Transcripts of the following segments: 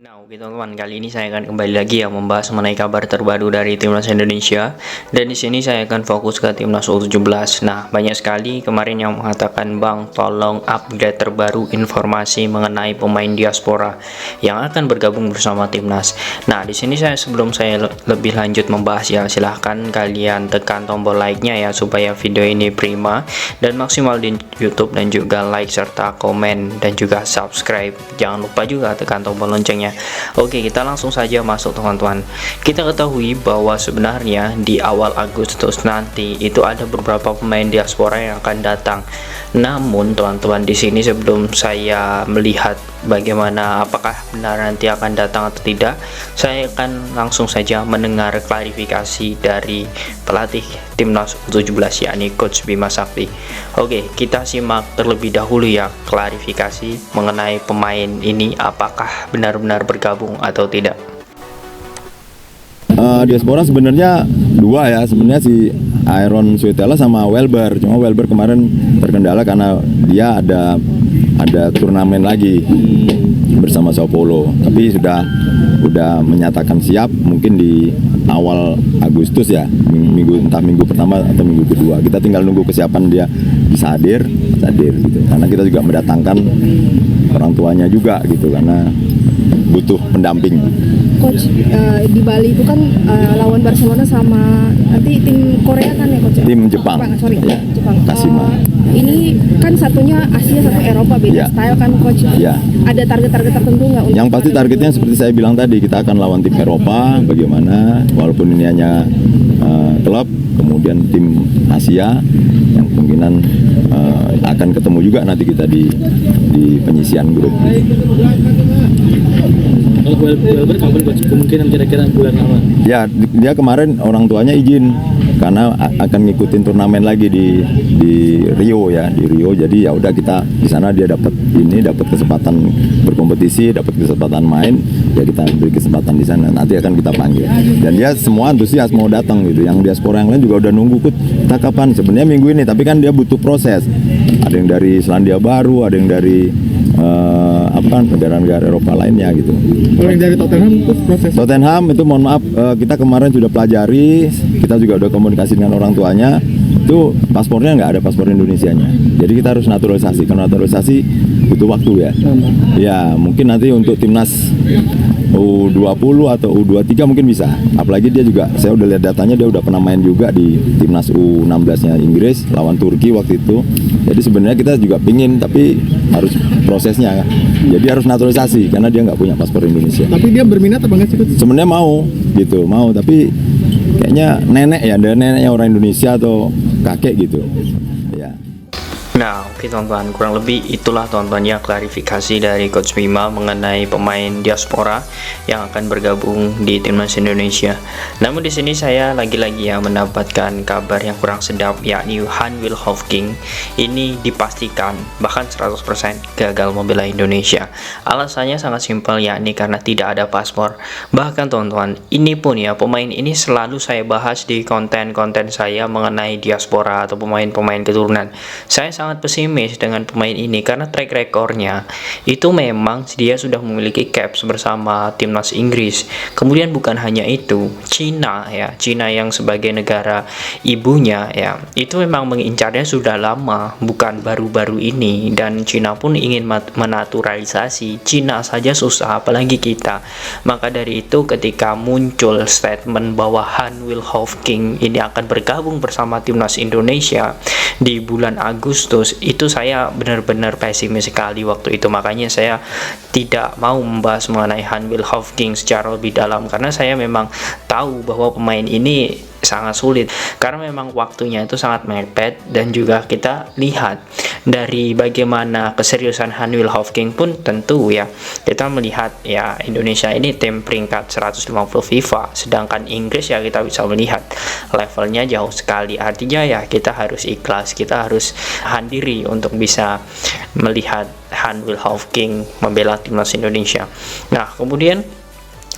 Nah, oke teman-teman, kali ini saya akan kembali lagi ya membahas mengenai kabar terbaru dari Timnas Indonesia. Dan di sini saya akan fokus ke Timnas U17. Nah, banyak sekali kemarin yang mengatakan, "Bang, tolong update terbaru informasi mengenai pemain diaspora yang akan bergabung bersama Timnas." Nah, di sini sebelum saya lebih lanjut membahas ya, silahkan kalian tekan tombol like-nya ya supaya video ini prima dan maksimal di YouTube, dan juga like serta komen dan juga subscribe. Jangan lupa juga tekan tombol loncengnya. Oke, kita langsung saja masuk teman-teman. Kita ketahui bahwa sebenarnya di awal Agustus nanti itu ada beberapa pemain diaspora yang akan datang. Namun teman-teman, di sini sebelum saya melihat bagaimana apakah benar nanti akan datang atau tidak, saya akan langsung saja mendengar klarifikasi dari pelatih Timnas U17 yakni Coach Bima Sakti. Oke, kita simak terlebih dahulu ya klarifikasi mengenai pemain ini apakah benar-benar bergabung atau tidak. Diaspora sebenarnya dua ya, sebenarnya si Aaron Suetela sama Welber. Cuma Welber kemarin terkendala karena dia ada turnamen lagi bersama Sao Paulo. Tapi udah menyatakan siap mungkin di awal Agustus ya, entah minggu pertama atau minggu kedua. Kita tinggal nunggu kesiapan dia bisa hadir gitu. Karena kita juga mendatangkan orang tuanya juga gitu, karena butuh pendamping. Coach, di Bali itu kan lawan Barcelona sama nanti tim Korea kan ya Coach? Tim Jepang. Ya. Jepang. Kashima. Ini kan satunya Asia, satu Eropa, beda style kan Coach? Ya. Ada target-target tertentu nggak? Yang pasti targetnya seperti saya bilang tadi, kita akan lawan tim Eropa, bagaimana, walaupun ini hanya klub, kemudian tim Asia yang kemungkinan akan ketemu juga nanti kita di penyisian grup. Kalau Welber kapan Coach? Kemungkinan kira-kira bulan apa? Ya, dia kemarin orang tuanya izin karena akan ngikutin turnamen lagi di Rio ya, di Rio. Jadi ya udah, kita di sana dia dapat kesempatan berkompetisi, dapat kesempatan main, ya kita beri kesempatan di sana. Nanti akan kita panggil. Dan dia semua antusias mau datang gitu. Yang diaspora yang lain juga udah nunggu, kita kapan? Sebenarnya minggu ini, tapi kan dia butuh proses. Ada yang dari Selandia Baru, ada yang dari negara-negara Eropa lainnya gitu. Kalau yang dari Tottenham itu proses. Tottenham itu mohon maaf, kita kemarin sudah pelajari, kita juga udah komunikasi dengan orang tuanya. Itu paspornya nggak ada paspor Indonesianya. Jadi kita harus naturalisasi. Karena naturalisasi butuh waktu ya. Ya mungkin nanti untuk timnas U20 atau U23 mungkin bisa. Apalagi dia juga, saya udah lihat datanya, dia udah pernah main juga di timnas U16-nya Inggris lawan Turki waktu itu. Jadi sebenarnya kita juga pingin, tapi harus prosesnya. Jadi harus naturalisasi karena dia nggak punya paspor Indonesia. Tapi dia berminat apa nggak sih Coach? Sebenarnya mau, tapi kayaknya ada neneknya orang Indonesia atau kakek gitu. Ya. Nah, oke teman-teman, kurang lebih itulah teman-teman ya klarifikasi dari Coach Bima mengenai pemain diaspora yang akan bergabung di Timnas Indonesia. Namun di sini saya lagi-lagi ya mendapatkan kabar yang kurang sedap, yakni Han Will Hofking ini dipastikan bahkan 100% gagal membela Indonesia. Alasannya sangat simpel, yakni karena tidak ada paspor. Bahkan teman-teman, ini pun ya, pemain ini selalu saya bahas di konten-konten saya mengenai diaspora atau pemain-pemain keturunan. Saya sangat pesimis dengan pemain ini karena track recordnya itu memang dia sudah memiliki caps bersama timnas Inggris. Kemudian bukan hanya itu, Cina yang sebagai negara ibunya ya, itu memang mengincarnya sudah lama, bukan baru-baru ini. Dan Cina pun ingin menaturalisasi. Cina saja susah, apalagi kita. Maka dari itu ketika muncul statement bahwa Han Will Hofking ini akan bergabung bersama timnas Indonesia di bulan Agustus, itu saya benar-benar pesimis sekali waktu itu. Makanya saya tidak mau membahas mengenai Han Will Hofking secara lebih dalam, karena saya memang tahu bahwa pemain ini sangat sulit karena memang waktunya itu sangat mepet. Dan juga kita lihat dari bagaimana keseriusan Han Will Hofking pun tentu ya, kita melihat ya Indonesia ini tim peringkat 150 FIFA, sedangkan Inggris ya kita bisa melihat levelnya jauh sekali. Artinya ya kita harus ikhlas, kita harus handiri untuk bisa melihat Han Will Hofking membela timnas Indonesia. Nah kemudian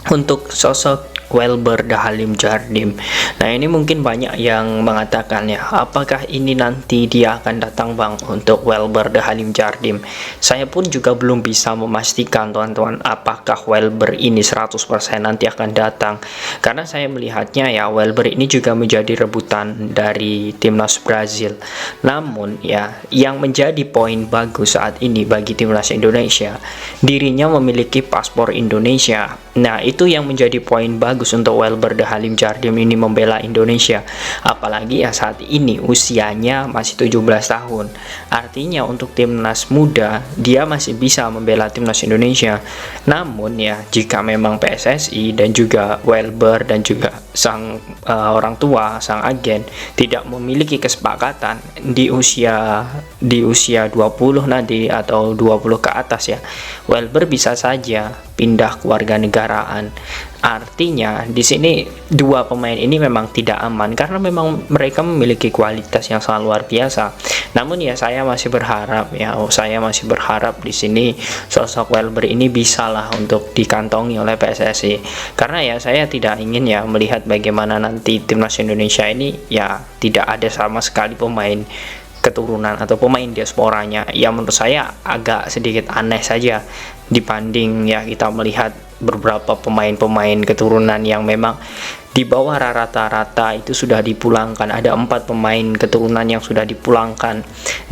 untuk sosok Welber Halim Jardim. Nah, ini mungkin banyak yang mengatakan ya, apakah ini nanti dia akan datang Bang untuk Welber Halim Jardim? Saya pun juga belum bisa memastikan teman-teman apakah Welber ini 100% nanti akan datang, karena saya melihatnya ya Welber ini juga menjadi rebutan dari timnas Brazil. Namun ya, yang menjadi poin bagus saat ini bagi timnas Indonesia, dirinya memiliki paspor Indonesia. Nah, itu yang menjadi poin bagus untuk Welber Halim Jardim ini membela Indonesia. Apalagi ya saat ini usianya masih 17 tahun. Artinya untuk timnas muda, dia masih bisa membela timnas Indonesia. Namun ya, jika memang PSSI dan juga Welber dan juga sang orang tua, sang agen tidak memiliki kesepakatan di usia 20 nanti atau 20 ke atas ya, Welber bisa saja pindah kewarganegaraan. Artinya di sini dua pemain ini memang tidak aman karena memang mereka memiliki kualitas yang sangat luar biasa. Namun ya saya masih berharap di sini sosok Welber ini bisalah untuk dikantongi oleh PSSI. Karena ya saya tidak ingin ya melihat bagaimana nanti timnas Indonesia ini ya tidak ada sama sekali pemain keturunan atau pemain diasporanya. Ya menurut saya agak sedikit aneh saja dibanding ya kita melihat beberapa pemain-pemain keturunan yang memang di bawah rata-rata itu sudah dipulangkan. Ada 4 pemain keturunan yang sudah dipulangkan.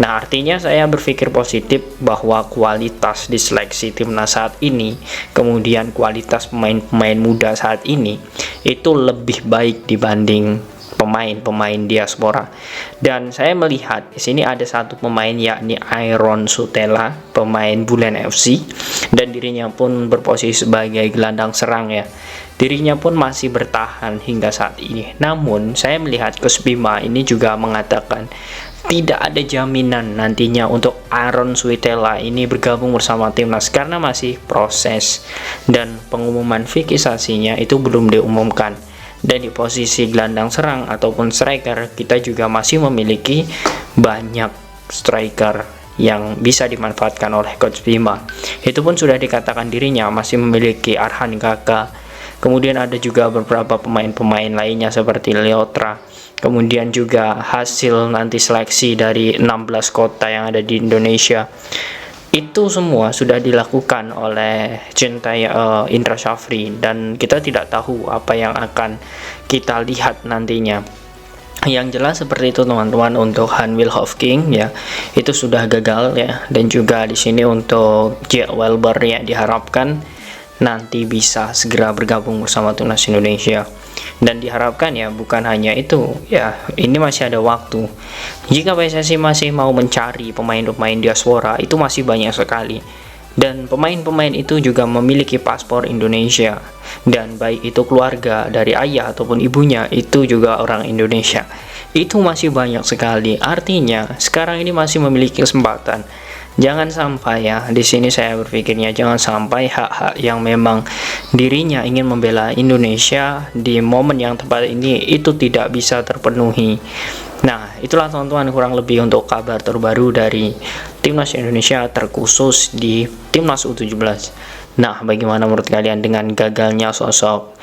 Nah, artinya saya berpikir positif bahwa kualitas di seleksi timnas saat ini, kemudian kualitas pemain-pemain muda saat ini itu lebih baik dibanding pemain-pemain diaspora. Dan saya melihat di sini ada satu pemain yakni Iron Sutela, pemain Bulen FC, dan dirinya pun berposisi sebagai gelandang serang ya. Dirinya pun masih bertahan hingga saat ini. Namun saya melihat Coach Bima ini juga mengatakan tidak ada jaminan nantinya untuk Aaron Sutela ini bergabung bersama timnas karena masih proses dan pengumuman fikisasinya itu belum diumumkan. Dan di posisi gelandang serang ataupun striker, kita juga masih memiliki banyak striker yang bisa dimanfaatkan oleh Coach Bima. Itu pun sudah dikatakan dirinya masih memiliki Arhan Kaka. Kemudian ada juga beberapa pemain-pemain lainnya seperti Leotra. Kemudian juga hasil nanti seleksi dari 16 kota yang ada di Indonesia. Itu semua sudah dilakukan oleh Indra Syafri, dan kita tidak tahu apa yang akan kita lihat nantinya. Yang jelas seperti itu teman-teman untuk Han Wilhoefking ya, itu sudah gagal ya, dan juga di sini untuk Jack Welber ya diharapkan nanti bisa segera bergabung bersama timnas Indonesia. Dan diharapkan ya bukan hanya itu ya, ini masih ada waktu. Jika PSSI masih mau mencari pemain-pemain diaspora, itu masih banyak sekali. Dan pemain-pemain itu juga memiliki paspor Indonesia, dan baik itu keluarga dari ayah ataupun ibunya itu juga orang Indonesia. Itu masih banyak sekali. Artinya sekarang ini masih memiliki kesempatan. Jangan sampai ya, di sini saya berpikirnya jangan sampai hak-hak yang memang dirinya ingin membela Indonesia di momen yang tepat ini itu tidak bisa terpenuhi. Nah, itulah teman-teman kurang lebih untuk kabar terbaru dari Timnas Indonesia, terkhusus di Timnas U17. Nah, bagaimana menurut kalian dengan gagalnya sosok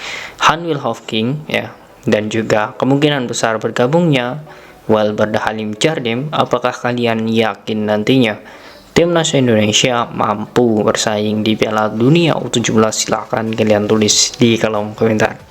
Han Wilhoefking ya, dan juga kemungkinan besar bergabungnya Welber Halim Jardim? Apakah kalian yakin nantinya Timnas Indonesia mampu bersaing di Piala Dunia U17? Silahkan kalian tulis di kolom komentar.